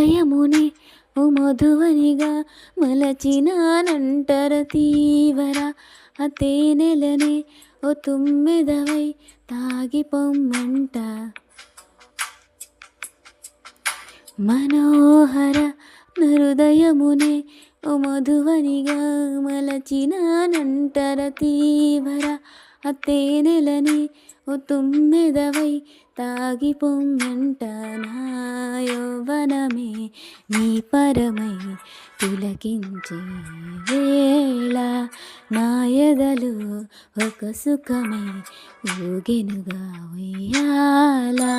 హృదయముని ఓ మధువనిగా మలచినానంటర తీవర ఆ తేనెలనే ఓ తుమ్మెదవై తాగిపొమ్మంట మనోహర హృదయమునే ఓ మధువనిగా మలచినానంటర తీవర ఆ తేనెలని ఓ తుమ్మెదవై తాగిపొమ్మంట నా యౌవనమే నీ పరమై తిలకించే వేళ నా ఎదలో ఒక సుఖమై ఊగెనుగా ఉయ్యాలా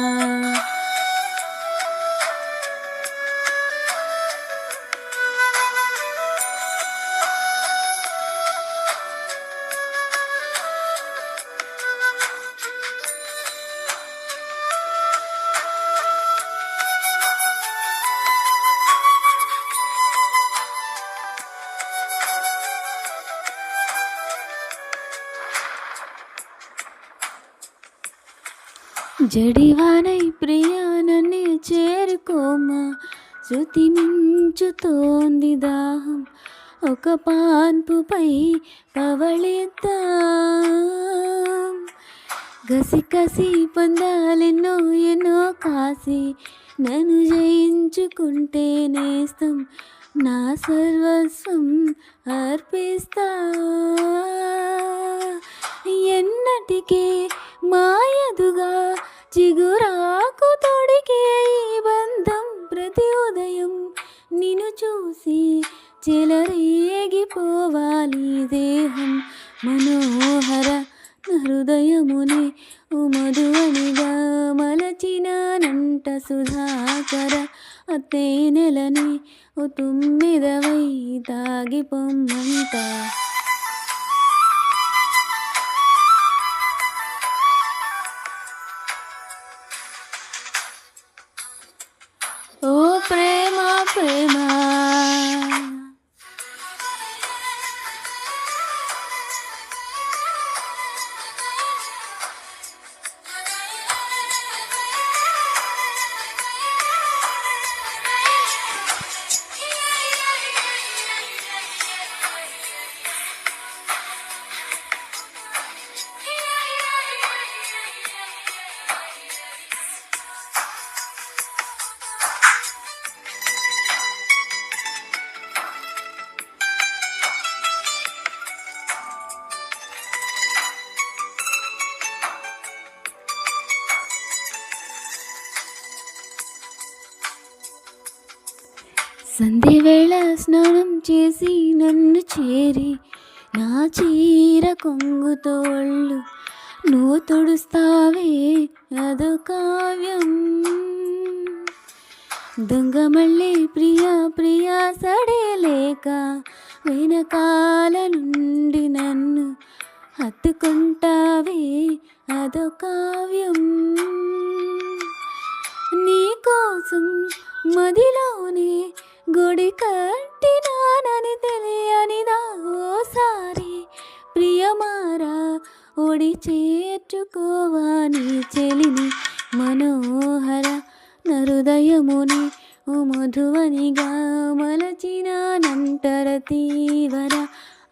జడివానై ప్రియా నన్ను చేరుకోమా శృతి మించుతోంది దాహం ఒక పాన్పుపై పవళిద్దాం గసి కసి పందాలెన్నో ఎన్నో కాసి నన్ను జయించుకుంటే నేస్తం నా సర్వస్వం అర్పిస్తా ఎన్నటికే మాయదుగా చిగురాకు తొడిగే ఈ బంధం ప్రతి ఉదయం నిన్ను చూసి చెలరేగిపోవాలి దేహం మనోహర హృదయముని ఓ మధువనిగా మలచినానంట సుధాకర ఆ తేనెలని ఓ తుమ్మెదవై తాగిపొమ్మంట ఓ ప్రేమ ప్రేమ సంధ్యవేళ స్నానం చేసి నన్ను చేరి నా చీర కొంగుతోళ్ళు నువ్వు తుడుస్తావే అదో కావ్యం దొంగ మళ్ళీ ప్రియా ప్రియా సడేలేక వెనకాల నుండి నన్ను హత్తుకుంటావే అదో కావ్యం నీకోసం మదిలోనే గుడి కట్టినానని తెలియనిదా ఓసారి ప్రియమారా ఒడి చేర్చుకోవాని చెలిని మనోహర హృదయముని ఓ మధువనిగా మలచినానంటర తీవర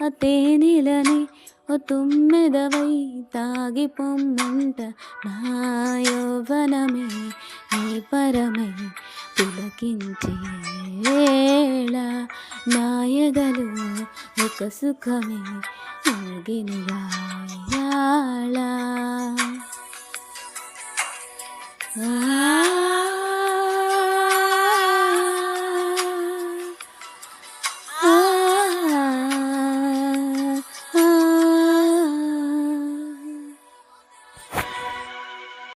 ఆ తేనెలని ఓ తుమ్మెదవై తాగిపొమ్మంట నా యౌవనమే నీ పరమై తిలకించే వేళ నా ఎదలో ఒక సుఖమే ఊగినుగా ఉయ్యాలా.